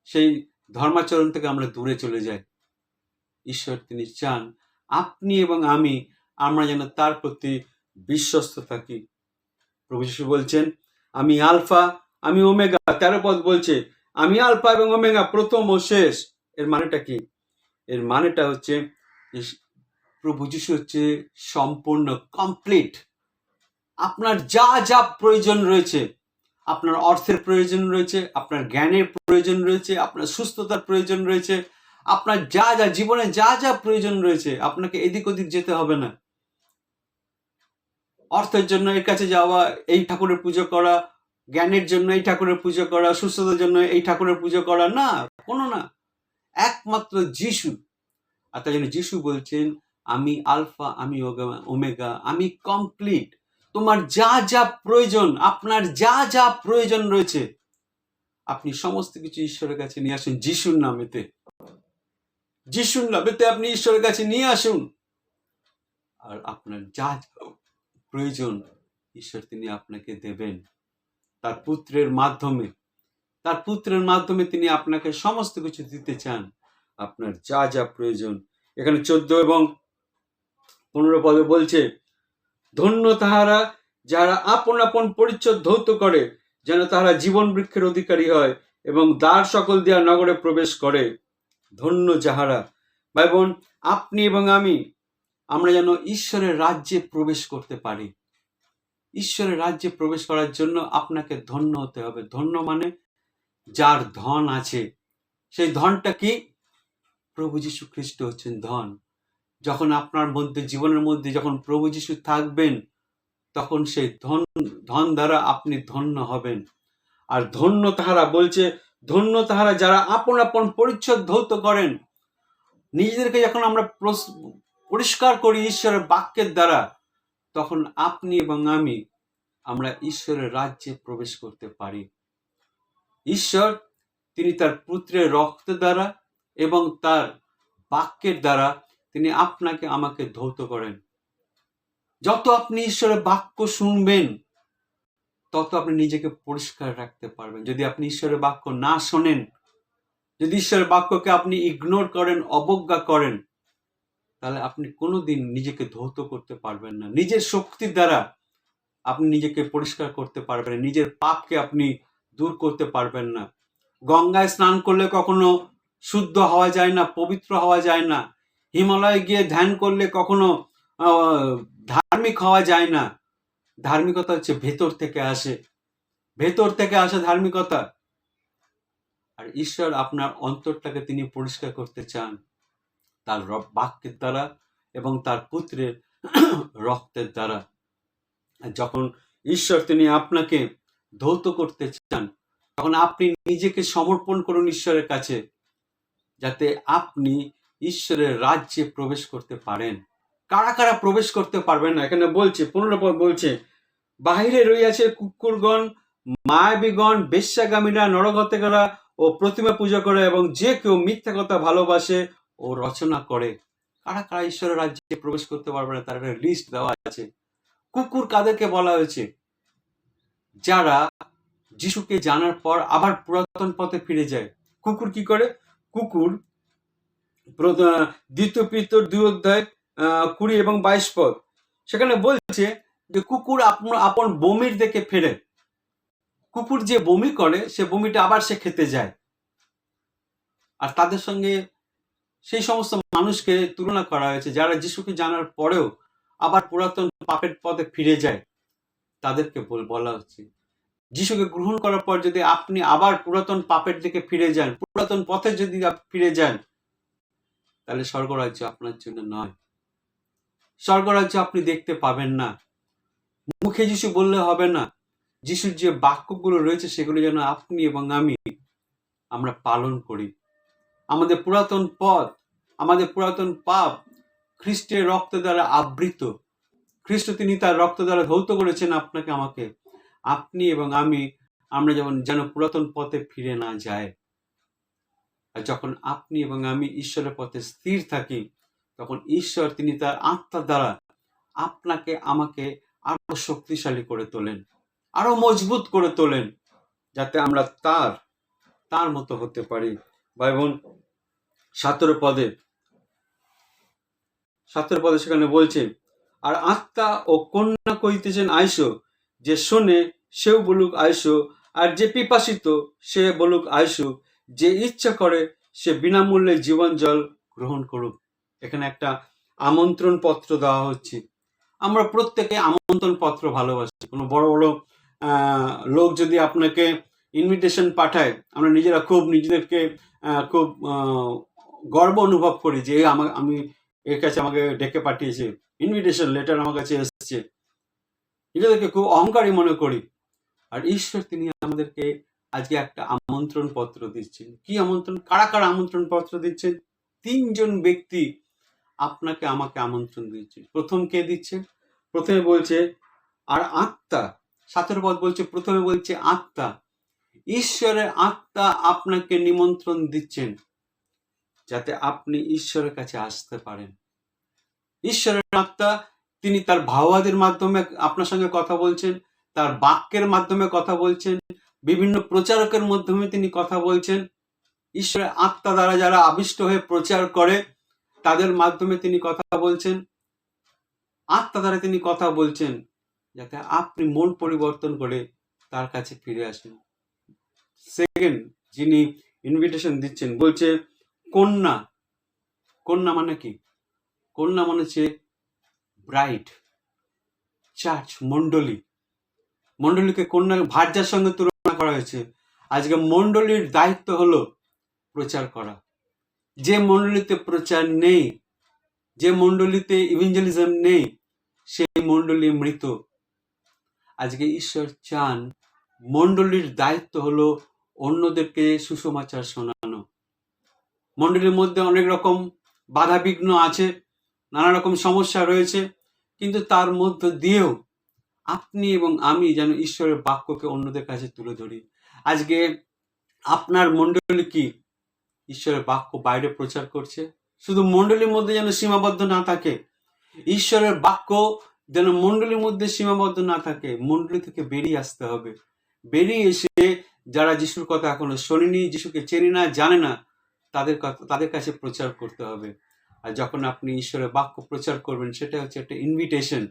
সেই ধর্মাচরণ থেকে আমরা দূরে চলে যাই। ঈশ্বর তিনি চান আপনি এবং আমি, আমরা যেন তার প্রতি বিশ্বস্ত থাকি। প্রভু যীশু বলছেন আমি আলফা, আমি ওমেগা। 13 পদ বলছে আমি আলফা এবং ওমেগা, প্রথম ও শেষ। এর মানেটা কি? এর মানেটা হচ্ছে প্রভু যীশু হচ্ছে সম্পূর্ণ, কমপ্লিট। আপনার যা যা প্রয়োজন রয়েছে, আপনার অর্থের প্রয়োজন রয়েছে, আপনার জ্ঞানের প্রয়োজন রয়েছে, আপনার সুস্থতার প্রয়োজন রয়েছে, আপনার যা যা জীবনে যা যা প্রয়োজন রয়েছে, আপনাকে এদিক ওদিক যেতে হবে না। অর্থের জন্য এর কাছে যাওয়া, এই ঠাকুরের পুজো করা, জ্ঞানের জন্য এই ঠাকুরের পুজো করা, সুস্থতার জন্য এই ঠাকুরের পুজো করা, না, কোনো না, একমাত্র যিশু। আর তাই জন্য যিশু বলছেন আমি আলফা, আমি ওমেগা, আমি কমপ্লিট। তোমার যা যা প্রয়োজন, আপনার যা যা প্রয়োজন রয়েছে, আপনি সমস্ত কিছু ঈশ্বরের কাছে নিয়ে আসুন যিশুর নামেতে। যিশুর নামেতে আপনি ঈশ্বরের কাছে নিয়ে আসুন, আর আপনার যা যা প্রয়োজন ঈশ্বর তিনি আপনাকে দেবেন। তার পুত্রের মাধ্যমে, তার পুত্রের মাধ্যমে তিনি আপনাকে সমস্ত কিছু দিতে চান, আপনার যা যা প্রয়োজন। এখানে 14 এবং 15 পদে বলছে ধন্য তাহারা যারা আপন আপন পরিচ্ছদ ধৌত করে, যেন তাহারা জীবন বৃক্ষের অধিকারী হয় এবং দ্বার সকল দিয়া নগরে প্রবেশ করে। ধন্য যাহারা। ভাই বোন, আপনি এবং আমরা যেন ঈশ্বরের রাজ্যে প্রবেশ করতে পারি। ঈশ্বরের রাজ্যে প্রবেশ করার জন্য আপনাকে ধন্য হতে হবে। ধন্য মানে যার ধন আছে। সেই ধনটা কি? প্রভু যীশু খ্রিস্ট হচ্ছেন ধন। যখন আপনার মধ্যে, জীবনের মধ্যে যখন প্রভু যীশু থাকবেন, তখন সেই ধন দ্বারা আপনি ধন্য হবেন। আর ধন্য তাহারা বলছে, ধন্য তাহারা যারা আপন আপন পরিচ্ছদ ধৌত করেন। নিজেদেরকে যখন আমরা পরিষ্কার করি ঈশ্বরের বাক্যের দ্বারা, তখন আপনি এবং আমরা ঈশ্বরের রাজ্যে প্রবেশ করতে পারি। ঈশ্বর তিনি তার পুত্রের রক্ত দ্বারা এবং তার বাক্যের দ্বারা তিনি আপনাকে আমাকে ধৌত করেন। যত আপনি ঈশ্বরের বাক্য শুনবেন, তত আপনি নিজেকে পরিষ্কার রাখতে পারবেন। যদি আপনি ঈশ্বরের বাক্য না শোনেন, যদি ঈশ্বরের বাক্যকে আপনি ইগনোর করেন, অবজ্ঞা করেন, তাহলে আপনি কোনোদিন নিজেকে ধৌত করতে পারবেন না। নিজের শক্তির দ্বারা আপনি নিজেকে পরিষ্কার করতে পারবেন না। নিজের পাপকে আপনি দূর করতে পারবেন না। গঙ্গায় স্নান করলে কখনো শুদ্ধ হওয়া যায় না, পবিত্র হওয়া যায় না। হিমালয়ে গিয়ে ধ্যান করলে কখনো ধার্মিক হওয়া যায় না। ধার্মিকতা হচ্ছে ভেতর থেকে আসে, ভেতর থেকে আসে ধার্মিকতা। আর ঈশ্বর আপনার অন্তরটাকে তিনি পরিষ্কার করতে চান তার বাক্যের দ্বারা এবং তার পুত্রের রক্তের দ্বারা। যখন ঈশ্বর তিনি আপনাকে ধৌত করতে চান, তখন আপনি নিজেকে সমর্পণ করুন ঈশ্বরের কাছে, যাতে আপনি ঈশ্বরের রাজ্যে প্রবেশ করতে পারেন। কারা কারা প্রবেশ করতে পারবেন না? এখানে বলছে 15 পদ বলছে, বাহিরে রইয়াছে কুকুরগণ, মায়াবীগণ, বেশ্যাগামীরা, নরঘাতকেরা ও প্রতিমা পূজা করে, এবং যে কেউ মিথ্যা কথা ভালোবাসে ও রচনা করে। কারা কারা ঈশ্বরের রাজ্যে প্রবেশ করতে পারবে না, তার একটা লিস্ট দেওয়া আছে। কুকুর কাদেরকে বলা হয়েছে? যারা যিশুকে জানার পর আবার পুরাতন পথে ফিরে যায়। কুকুর কি করে? কুকুর 2 পিতর 2 অধ্যায় 20 এবং 22 পদ, সেখানে বলছে যে কুকুর আপন বমির দিকে ফেরে। কুকুর যে বমি করে, সে বমিটা আবার সে খেতে যায়। আর তাদের সঙ্গে সেই সমস্ত মানুষকে তুলনা করা হয়েছে যারা যিশুকে জানার পরেও আবার পুরাতন পাপের পথে ফিরে যায়। তাদেরকে বলা হচ্ছে, যিশুকে গ্রহণ করার পর যদি আপনি আবার পুরাতন পাপের দিকে ফিরে যান, পুরাতন পথে যদি ফিরে যান, তাহলে স্বর্গরাজ্য আপনার জন্য নয়। স্বর্গরাজ্য আপনি দেখতে পাবেন না। মুখে যিশু বললে হবে না। যিশুর যে বাক্যগুলো রয়েছে, সেগুলো যেন আপনি এবং আমরা পালন করি। আমাদের পুরাতন পথ, আমাদের পুরাতন পাপ খ্রিস্টের রক্ত দ্বারা আবৃত। খ্রিস্ট তিনি তার রক্ত দ্বারা ধৌত করেছেন আপনাকে আমাকে। আপনি এবং আমরা যেন পুরাতন পথে ফিরে না যায়। আর যখন আপনি এবং ঈশ্বরের পথে স্থির থাকি, তখন ঈশ্বর তিনি তার আত্মার দ্বারা আপনাকে আমাকে আরো শক্তিশালী করে তোলেন, আরো মজবুত করে তোলেন, যাতে আমরা তার মতো হতে পারি। ভাই বোন, 17 পদে সেখানে বলছে, আর আত্মা ও কন্যা কইতেছেন আইসো, যে শোনে সেও বলুক আইসো, আর যে পিপাসিত সে বলুক আইসো, যে ইচ্ছা করে সে বিনামূল্যে জীবন জল গ্রহণ করুক। এখানে একটা আমন্ত্রণ পত্র দেওয়া হচ্ছে। আমরা প্রত্যেকে আমন্ত্রণ পত্র ভালোবাসি। কোনো বড় বড় লোক যদি আপনাকে ইনভিটেশন পাঠায়, আমরা নিজেরা নিজেদেরকে খুব গর্ব অনুভব করি যে আমি এর কাছে আমাকে ডেকে পাঠিয়েছে, ইনভিটেশন লেটার আমার কাছে এসেছে। নিজেদেরকে খুব অহংকারী মনে করি। আর ঈশ্বর তিনি আমাদেরকে আজকে একটা আমন্ত্রণ পত্র দিচ্ছেন। কি আমন্ত্রণ? কারা কারা আমন্ত্রণ পত্র দিচ্ছেন? 3 জন ব্যক্তি আপনাকে আমাকে আমন্ত্রণ দিচ্ছে। প্রথম কে দিচ্ছেন? প্রথমে বলছে আর আত্মা, 17 পদ বলছে, প্রথমে বলছে আত্মা। ঈশ্বরের আত্মা আপনাকে নিমন্ত্রণ দিচ্ছেন, যাতে আপনি ঈশ্বরের কাছে আসতে পারেন। ঈশ্বরের আত্মা তিনি তার ভাবাদির মাধ্যমে আপনার সঙ্গে কথা বলছেন, তার বাক্যের মাধ্যমে কথা বলছেন, বিভিন্ন প্রচারকের মাধ্যমে তিনি কথা বলছেন। ঈশ্বরের আত্মা দ্বারা যারা আবিষ্ট হয়ে প্রচার করে, তাদের মাধ্যমে তিনি কথা বলছেন। আত্মা দ্বারা তিনি কথা বলছেন, যাতে আপনি মন পরিবর্তন করে তার কাছে ফিরে আসেন। সেকেন্ড, যিনি ইনভিটেশন দিচ্ছেন, বলছে কন্যা। কন্যা মানে কি? কন্যা মানে হচ্ছে ব্রাইড, চার্চ, মণ্ডলী। মণ্ডলীকে কন্যা ভার্যার সঙ্গে তুলনা করা হয়েছে। আজকে মণ্ডলীর দায়িত্ব হলো প্রচার করা। যে মণ্ডলীতে প্রচার নেই, যে মণ্ডলীতে ইভেঞ্জেলিজম নেই, সেই মণ্ডলী মৃত। আজকে ঈশ্বর চান মণ্ডলীর দায়িত্ব হলো অন্যদেরকে সুসমাচার শোনানো। মণ্ডলীর মধ্যে অনেক রকম বাধা বিঘ্ন আছে, নানা রকম সমস্যা রয়েছে, কিন্তু তার মধ্য দিয়েও আপনি এবং আমি যেন ঈশ্বরের বাক্যকে অন্যদের কাছে তুলে ধরি। আজকে আপনার মণ্ডলী কি ঈশ্বরের বাক্য বাইরে প্রচার করছে? শুধু মণ্ডলীর মধ্যে যেন সীমাবদ্ধ না থাকে। ঈশ্বরের বাক্য যেন মণ্ডলীর মধ্যে সীমাবদ্ধ না থাকে। মণ্ডলী থেকে বেরিয়ে আসতে হবে। বেরিয়ে এসে যারা যিশুর কথা এখনো শোনেনি, যিশুকে চেনে না, জানে না, তাদের কাছে প্রচার করতে হবে। আর যখন আপনি ঈশ্বরের বাক্য প্রচার করবেন, সেটা হচ্ছে একটা ইনভিটেশন,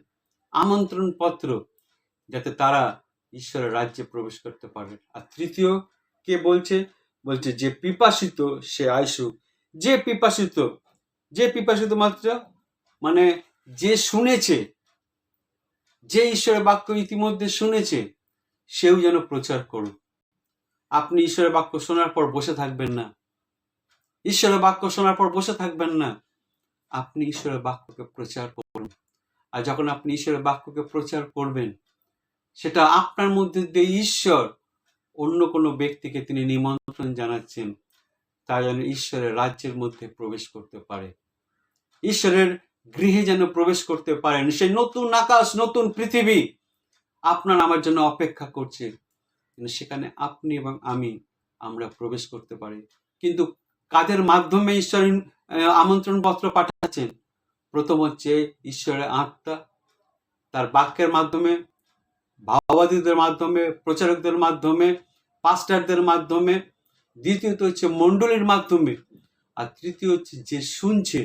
আমন্ত্রণ পত্র, যাতে তারা ঈশ্বরের রাজ্যে প্রবেশ করতে পারে। আর তৃতীয় কে বলছে? বলছে যে পিপাসিত সে আইসুক। যে পিপাসিত, যে পিপাসিত মাত্র মানে যে শুনেছে, যে ঈশ্বরের বাক্য ইতিমধ্যে শুনেছে, সেও যেন প্রচার করুক। আপনি ঈশ্বরের বাক্য শোনার পর বসে থাকবেন না। ঈশ্বরের বাক্য শোনার পর বসে থাকবেন না। আপনি ঈশ্বরের বাক্যকে প্রচার করুন। আর যখন আপনি ঈশ্বরের বাক্যকে প্রচার করবেন, সেটা আপনার মধ্যে দিয়ে ঈশ্বর অন্য কোনো ব্যক্তিকে তিনি নিমন্ত্রণ জানাচ্ছেন, তারা যেন ঈশ্বরের রাজ্যের মধ্যে প্রবেশ করতে পারে, ঈশ্বরের গৃহে যেন প্রবেশ করতে পারেন। সেই নতুন আকাশ, নতুন পৃথিবী আপনার আমার জন্য অপেক্ষা করছে, সেখানে আপনি এবং আমরা প্রবেশ করতে পারি। কিন্তু কাদের মাধ্যমে ঈশ্বর আমন্ত্রণ পত্র পাঠাচ্ছেন? প্রথম হচ্ছে ঈশ্বরের আত্মা, তার বাক্যের মাধ্যমে, ভাববাদীদের মাধ্যমে, প্রচারকদের মাধ্যমে, পাস্টারদের মাধ্যমে। দ্বিতীয়ত হচ্ছে মণ্ডলীর মাধ্যমে। আর তৃতীয় হচ্ছে যে শুনছে,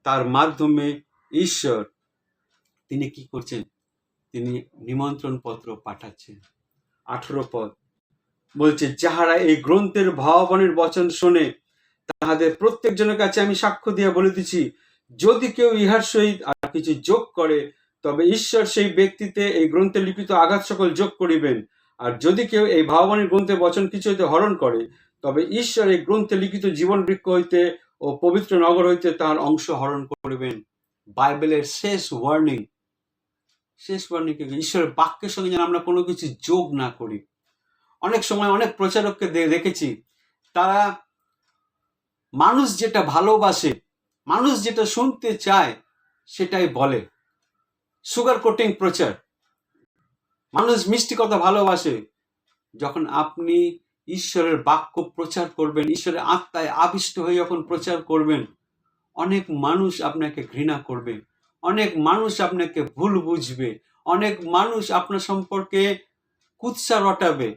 তার মাধ্যমে ঈশ্বর তিনি কি করছেন? তিনি নিমন্ত্রণ পত্র পাঠাচ্ছেন। 18 পদ বলছে, যাহারা এই গ্রন্থের ভাববাণীর বচন শোনে, তাহাদের প্রত্যেকজনের কাছে আমি সাক্ষ্য দিয়া বলিতেছি, যদি কেউ ইহার সহিত আর কিছু যোগ করে, তবে ঈশ্বর সেই ব্যক্তিতে এই গ্রন্থে লিখিত আঘাত সকল যোগ করিবেন। আর যদি কেউ এই ভাববাণীর গ্রন্থের বচন কিছু হইতে হরণ করে, তবে ঈশ্বর এই গ্রন্থে লিখিত জীবন বৃক্ষ হইতে ও পবিত্র নগর হইতে তাহার অংশ হরণ করিবেন। বাইবেলের শেষ ওয়ার্নিং, ঈশ্বরের বাক্যের সঙ্গে যেন আমরা কোনো কিছু যোগ না করি। অনেক সময় অনেক প্রচারককে দেখেছি, তারা মানুষ যেটা ভালোবাসে, মানুষ যেটা শুনতে চায়, সেটাই বলে। সুগার কোটিং প্রচার। মানুষ মিষ্টি কথা ভালোবাসে। যখন আপনি ঈশ্বরের বাক্য প্রচার করবেন, ঈশ্বরের আত্মায় আবিষ্ট হয়ে যখন প্রচার করবেন, অনেক মানুষ আপনাকে ঘৃণা করবে, অনেক মানুষ আপনাকে ভুল বুঝবে, অনেক মানুষ আপনার সম্পর্কে কুৎসা রটাবে।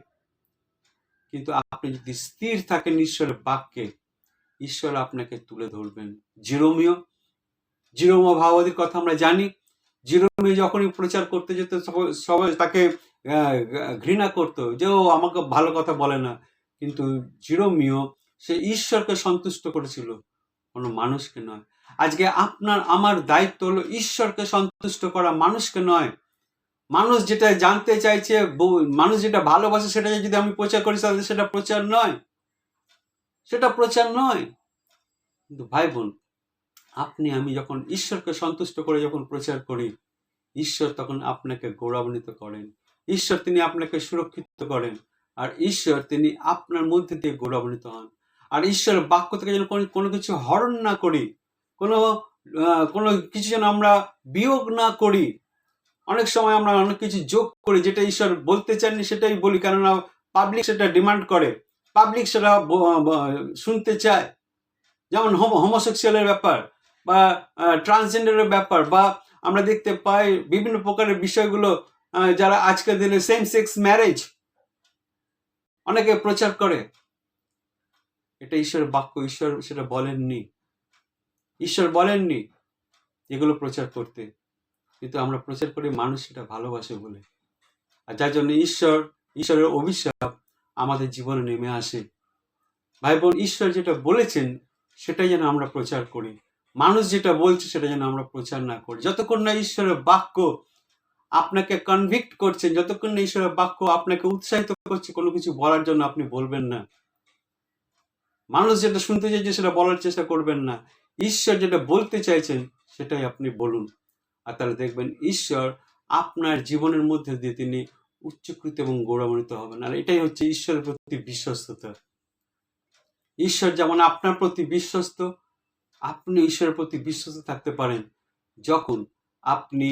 কিন্তু আপনি যদি স্থির থাকেন ঈশ্বরের বাক্যে, ঈশ্বর আপনাকে তুলে ধরবেন। জিরোমীয় ভাববাদীর কথা আমরা জানি। জিরোমীয় যখনই প্রচার করতে যেত, সবাই তাকে ঘৃণা করতো, যে ও আমাকে ভালো কথা বলে না। কিন্তু জিরোমীয় সে ঈশ্বরকে সন্তুষ্ট করেছিল, কোনো মানুষকে নয়। আজকে আপনার আমার দায়িত্ব হলো ঈশ্বরকে সন্তুষ্ট করা, মানুষকে নয়। মানুষ যেটা জানতে চাইছে, মানুষ যেটা ভালোবাসে, সেটা যদি আমি প্রচার করি, তাহলে সেটা প্রচার নয়, সেটা প্রচার নয়। কিন্তু ভাই বোন, আপনি আমি যখন ঈশ্বরকে সন্তুষ্ট করে যখন প্রচার করি, ঈশ্বর তখন আপনাকে গৌরবান্বিত করেন, ঈশ্বর তিনি আপনাকে সুরক্ষিত করেন, আর ঈশ্বর তিনি আপনার মধ্যে দিয়ে গৌরবান্বিত হন। আর ঈশ্বরের বাক্য থেকে যেন কোনো কিছু হরণ না করি, কোনো কিছু যেন আমরা বিয়োগ না করি। অনেক সময় আমরা অনেক কিছু যোগ করি, যেটা ঈশ্বর বলতে চাননি সেটাই বলি, কেননা পাবলিক সেটা ডিমান্ড করে, পাবলিক সেটা শুনতে চায়। যেমন হোমোসেক্সুয়ালের ব্যাপার, বা ট্রান্সজেন্ডারের ব্যাপার, বা আমরা দেখতে পাই বিভিন্ন প্রকারের বিষয়গুলো, যারা আজকের দিনে সেম সেক্স ম্যারেজ অনেকে প্রচার করে। এটা ঈশ্বরের বাক্য, ঈশ্বর সেটা বলেননি, ঈশ্বর বলেননি এগুলো প্রচার করতে। কিন্তু আমরা প্রচার করি মানুষ সেটা ভালোবাসে বলে। আর যার জন্য ঈশ্বরের অভিশাপ আমাদের জীবনে নেমে আসে। ভাই বোন, ঈশ্বর যেটা বলেছেন সেটাই যেন আমরা প্রচার করি, মানুষ যেটা বলছে সেটা যেন আমরা প্রচার না করি। যতক্ষণ না ঈশ্বরের বাক্য আপনাকে কনভিক্ট করছেন, যতক্ষণ না ঈশ্বরের বাক্য আপনাকে উৎসাহিত করছে কোনো কিছু বলার জন্য, আপনি বলবেন না। মানুষ যেটা শুনতে চাইছে সেটা বলার চেষ্টা করবেন না। ঈশ্বর যেটা বলতে চাইছেন সেটাই আপনি বলুন। আর তাহলে দেখবেন ঈশ্বর আপনার জীবনের মধ্যে দিয়ে তিনি উচ্চকৃত এবং গৌরবান্বিত হবেন। আর এটাই হচ্ছে ঈশ্বরের প্রতি বিশ্বস্ততা। ঈশ্বর যেমন আপনার প্রতি বিশ্বস্ত, আপনি ঈশ্বরের প্রতি বিশ্বস্ত থাকতে পারেন যখন আপনি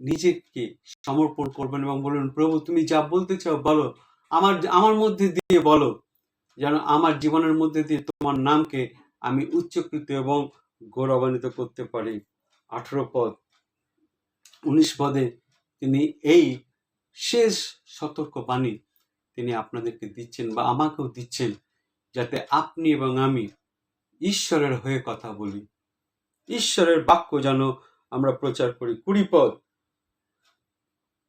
নিজেকে সমর্পণ করবেন এবং বলবেন, প্রভু তুমি যা বলতে চাও বলো, আমার মধ্যে দিয়ে বলো, যেন আমার জীবনের মধ্যে দিয়ে তোমার নামকে আমি উচ্চকৃত এবং গৌরবান্বিত করতে পারি। 18 পদ 19 পদে তিনি এই শেষ সতর্ক বাণী তিনি আপনাদেরকে দিচ্ছেন বা আমাকেও দিচ্ছেন, যাতে আপনি এবং আমি ঈশ্বরের হয়ে কথা বলি, ঈশ্বরের বাক্য যেন আমরা প্রচার করি। 20 পদ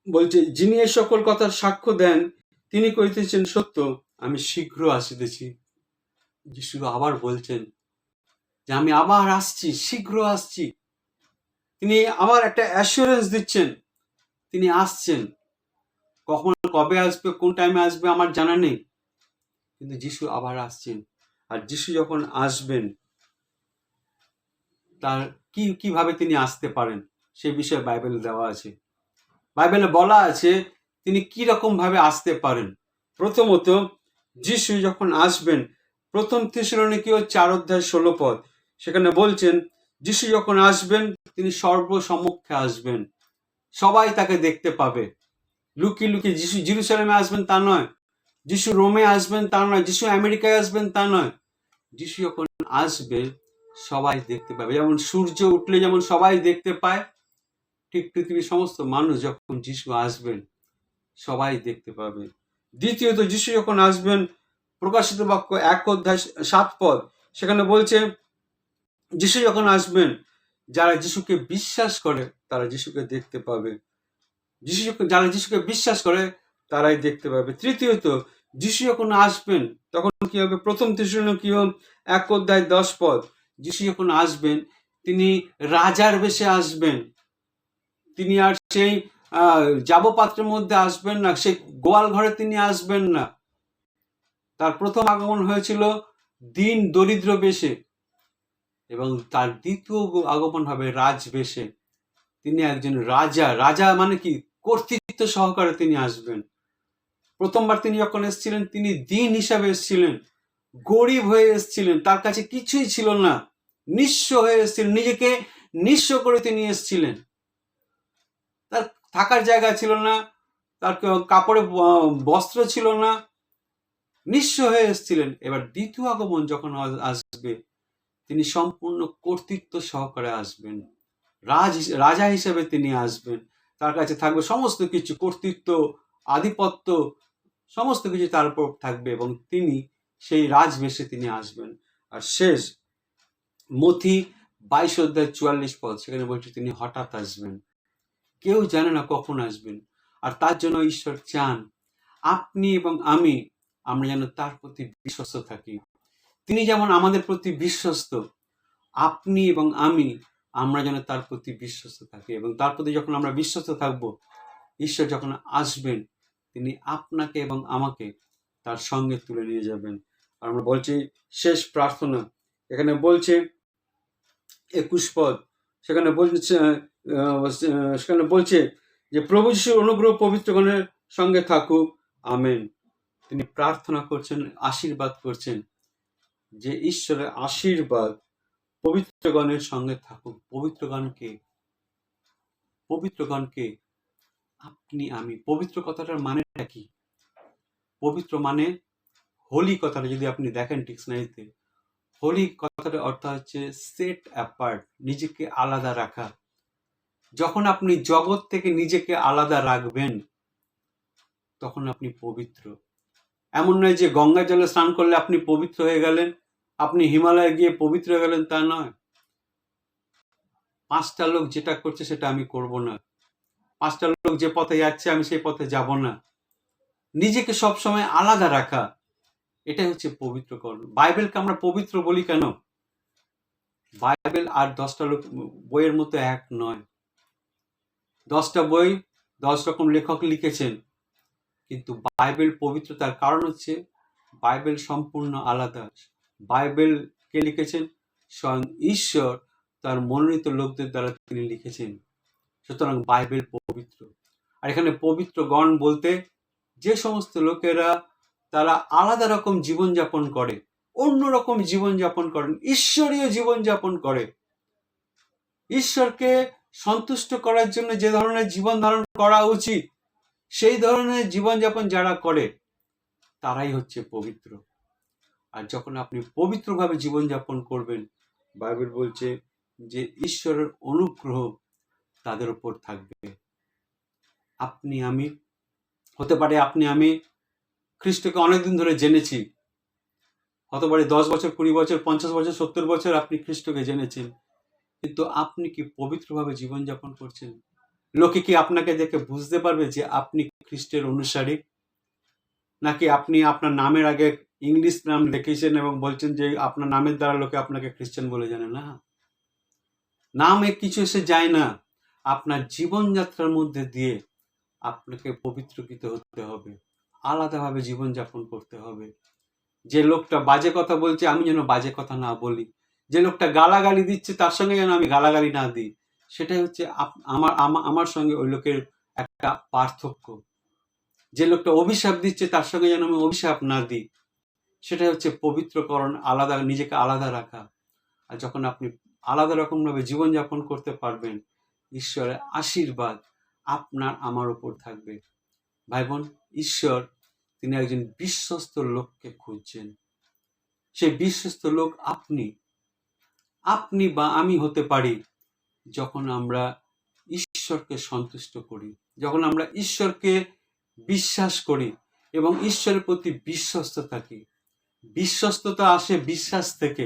বলছে, যিনি এই সকল কথার সাক্ষ্য দেন তিনি কইতেছেন সত্য, আমি শীঘ্র আসিতেছি। যিশু আবার বলছেন যে আমি আবার আসছি, শীঘ্র আসছি। তিনি আবার একটা অ্যাসুরেন্স দিচ্ছেন, তিনি আসছেন। কখন কবে আসবে, কোন টাইমে আসবে আমার জানা নেই, কিন্তু যিশু আবার আসছেন। আর যিশু যখন আসবেন তার কিভাবে তিনি আসতে পারেন সে বিষয়ে বাইবেলে দেওয়া আছে। বাইবেলে বলা আছে তিনি কি রকম ভাবে আসতে পারেন। প্রথমত, যিশু যখন আসবেন, প্রথম থেসসলোনিকীয় 4:16 পদ সেখানে বলছেন, যিশু যখন আসবেন তিনি সর্বসম্মুখে আসবেন, সবাই তাকে দেখতে পাবে। লুকিয়ে লুকিয়ে যিশু জেরুজালেমে আসবেন তা নয়, যিশু রোমে আসবেন তা নয়, যিশু আমেরিকায় আসবেন তা নয়। যিশু যখন আসবে সবাই দেখতে পাবে। যেমন সূর্য উঠলে যেমন সবাই দেখতে পায়, ঠিক পৃথিবীর সমস্ত মানুষ যখন যিশু আসবেন সবাই দেখতে পাবে। দ্বিতীয়ত, যিশু যখন আসবেন, প্রকাশিত বাক্য 1:7 পদ সেখানে বলছে, যিশু যখন আসবেন যারা যিশুকে বিশ্বাস করে তারা যিশুকে দেখতে পাবে। যারা যিশুকে বিশ্বাস করে তারাই দেখতে পাবে। তৃতীয়ত, যিশু যখন আসবেন তখন কি হবে? প্রথম থেসসলোনিকীয় 1:10 পদ, যিশু যখন আসবেন তিনি রাজার বেশে আসবেন। তিনি আর সেই যাবপাত্রের মধ্যে আসবেন না, সেই গোয়াল ঘরে তিনি আসবেন না। তার প্রথম আগমন হয়েছিল দিন দরিদ্র বেশে, এবং তার দ্বিতীয় আগমন হবে রাজ বেশে। তিনি একজন রাজা। রাজা মানে কি? কর্তৃত্ব সহকারে তিনি আসবেন। প্রথমবার তিনি যখন এসেছিলেন তিনি দিন হিসাবে এসেছিলেন, গরিব হয়ে এসেছিলেন, তার কাছে কিছুই ছিল না, নিঃস্ব হয়ে এসেছিলেন, নিজেকে নিঃস্ব করে তিনি এসেছিলেন। তার থাকার জায়গা ছিল না, তার কাপড়ে বস্ত্র ছিল না, নিঃস্ব হয়ে এসেছিলেন। এবার দ্বিতীয় আগমন যখন আসবে তিনি সম্পূর্ণ কর্তৃত্ব সহকারে আসবেন, রাজা হিসেবে তিনি আসবেন। তার কাছে থাকবে সমস্ত কিছু, কর্তৃত্ব, আধিপত্য, সমস্ত কিছু তার উপর থাকবে, এবং তিনি সেই রাজবেশে তিনি আসবেন। আর শেষ মথি 22:44 পদ সেখানে বলছে তিনি হঠাৎ আসবেন, কেউ জানে না কখন আসবেন। আর তার জন্য ঈশ্বর চান আপনি এবং আমরা যেন তার প্রতি বিশ্বস্ত থাকি। তিনি যেমন আমাদের প্রতি বিশ্বস্ত, আপনি এবং আমরা যেন তার প্রতি বিশ্বস্ত থাকি। এবং তার প্রতি যখন আমরা বিশ্বস্ত থাকব, ঈশ্বর যখন আসবেন তিনি আপনাকে এবং আমাকে তার সঙ্গে তুলে নিয়ে যাবেন। আর আমরা বলছি শেষ প্রার্থনা, এখানে বলছে 21 পদ সেখানে বলছে যে প্রভু যিশুর অনুগ্রহ পবিত্রগণের সঙ্গে থাকুক, আমেন। তিনি প্রার্থনা করছেন, আশীর্বাদ করছেন যে ঈশ্বরের আশীর্বাদ পবিত্রগণের সঙ্গে থাকুক। পবিত্রগণকে আপনি আমি। পবিত্র কথাটার মানেটা কি? পবিত্র মানে হোলি কথাটা যদি আপনি দেখেন ডিকশনারিতে, হোলি কথাটার অর্থ হচ্ছে সেট অ্যাপার্ট, নিজেকে আলাদা রাখা। যখন আপনি জগৎ থেকে নিজেকে আলাদা রাখবেন তখন আপনি পবিত্র। এমন নয় যে গঙ্গা জলে স্নান করলে আপনি পবিত্র হয়ে গেলেন, আপনি হিমালয়ে গিয়ে পবিত্র হয়ে গেলেন, তা নয়। 5টা লোক যেটা করছে সেটা আমি করব না, 5টা লোক যে পথে যাচ্ছে আমি সেই পথে যাব না। নিজেকে সবসময় আলাদা রাখা, এটাই হচ্ছে পবিত্রকরণ। বাইবেলকে আমরা পবিত্র বলি কেন? বাইবেল আর 10টা বইয়ের মতো এক নয়। 10টা বই 10 রকম লেখক লিখেছেন, কিন্তু বাইবেল পবিত্রতার কারণ হচ্ছে বাইবেল সম্পূর্ণ আলাদা। বাইবেল কে লিখেছেন? স্বয়ং ঈশ্বর তার মনোনীত লোকদের দ্বারা তিনি লিখেছেন। সুতরাং বাইবেল পবিত্র। আর এখানে পবিত্র গণ বলতে যে সমস্ত লোকেরা তারা আলাদা রকম জীবনযাপন করে, অন্যরকম জীবনযাপন করেন, ঈশ্বরীয় জীবনযাপন করে, ঈশ্বরকে সন্তুষ্ট করার জন্য যে ধরনের জীবন ধারণ করা উচিত সেই ধরনের জীবনযাপন যারা করে তারাই হচ্ছে পবিত্র। আর যখন আপনি পবিত্রভাবে জীবনযাপন করবেন, বাইবেল বলছে যে ঈশ্বরের অনুগ্রহ তাদের উপর থাকবে। আপনি আমি হতে পারে আপনি আমি খ্রিস্টকে অনেকদিন ধরে জেনেছি, হতে পারে 10 বছর, 20 বছর, 50 বছর, 70 বছর আপনি খ্রিস্টকে জেনেছেন, কিন্তু আপনি কি পবিত্রভাবে জীবনযাপন করছেন? লোকে কি আপনাকে দেখে বুঝতে পারবে যে আপনি খ্রিস্টের অনুসারী? নাকি আপনি আপনার নামের আগে ইংলিশ নাম লিখেছেন এবং বলছেন যে আপনার নামের দ্বারা লোকে আপনাকে খ্রিস্টান বলে জানে? না, নামে কিছু এসে যায় না। আপনার জীবনযাত্রার মধ্যে দিয়ে আপনাকে পবিত্রকৃত হতে হবে, আলাদাভাবে জীবনযাপন করতে হবে। যে লোকটা বাজে কথা বলছে আমি যেন বাজে কথা না বলি, যে লোকটা গালাগালি দিচ্ছে তার সঙ্গে যেন আমি গালাগালি না দিই। সেটাই হচ্ছে আমার সঙ্গে ওই লোকের একটা পার্থক্য। যে লোকটা অভিশাপ দিচ্ছে তার সঙ্গে যেন আমি অভিশাপ না দিই। সেটাই হচ্ছে পবিত্রকরণ, আলাদা, নিজেকে আলাদা রাখা। আর যখন আপনি আলাদা রকম ভাবে জীবনযাপন করতে পারবেন, ঈশ্বরের আশীর্বাদ আপনার আমার উপর থাকবে। ভাই বোন, ঈশ্বর তিনি একজন বিশ্বস্ত লোককে খুঁজছেন। সেই বিশ্বস্ত লোক আপনি বা আমি হতে পারি যখন আমরা ঈশ্বরকে সন্তুষ্ট করি, যখন আমরা ঈশ্বরকে বিশ্বাস করি এবং ঈশ্বরের প্রতি বিশ্বস্ত থাকি। বিশ্বস্ততা আসে বিশ্বাস থেকে।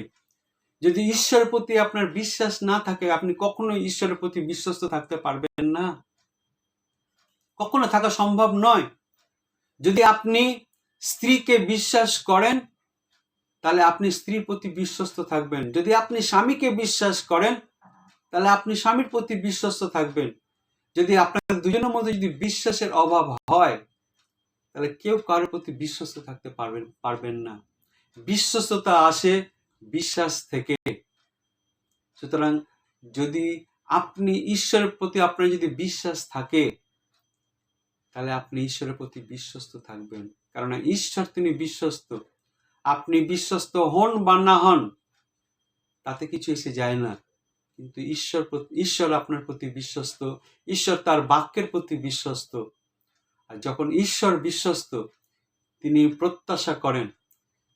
যদি ঈশ্বরের প্রতি আপনার বিশ্বাস না থাকে, আপনি কখনো ঈশ্বরের প্রতি বিশ্বস্ত থাকতে পারবেন না, কখনো থাকা সম্ভব নয়। যদি আপনি স্ত্রীকে বিশ্বাস করেন তাহলে আপনি স্ত্রীর প্রতি বিশ্বস্ত থাকবেন। যদি আপনি স্বামীকে বিশ্বাস করেন তাহলে আপনি স্বামীর প্রতি বিশ্বস্ত থাকবেন। যদি আপনাদের দুজনের মধ্যে যদি বিশ্বাসের অভাব হয় তাহলে কেউ কারোর প্রতি বিশ্বস্ত থাকতে পারবেন না। বিশ্বস্ততা আসে বিশ্বাস থেকে। সুতরাং যদি আপনি ঈশ্বরের প্রতি আপনার যদি বিশ্বাস থাকে তাহলে আপনি ঈশ্বরের প্রতি বিশ্বস্ত থাকবেন, কারণ ঈশ্বর তিনি বিশ্বস্ত। আপনি বিশ্বস্ত হন বা না হন তাতে কিছু এসে যায় না, কিন্তু ঈশ্বর আপনার প্রতি বিশ্বস্ত, ঈশ্বর তার বাক্যের প্রতি বিশ্বস্ত। আর যখন ঈশ্বর বিশ্বস্ত, তিনি প্রত্যাশা করেন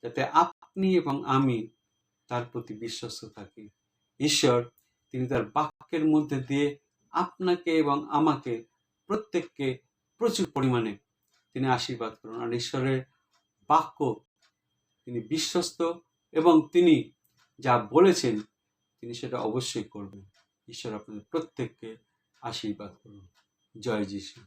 যাতে আপনি এবং আমি তার প্রতি বিশ্বস্ত থাকি। ঈশ্বর তিনি তার বাক্যের মধ্যে দিয়ে আপনাকে এবং আমাকে প্রত্যেককে প্রচুর পরিমাণে তিনি আশীর্বাদ করুন। আর ঈশ্বরের বাক্য তিনি বিশ্বস্ত এবং তিনি যা বলেছেন তিনি সেটা অবশ্যই করবেন। ঈশ্বর আপনাদের প্রত্যেককে আশীর্বাদ করুন। জয় যিশু।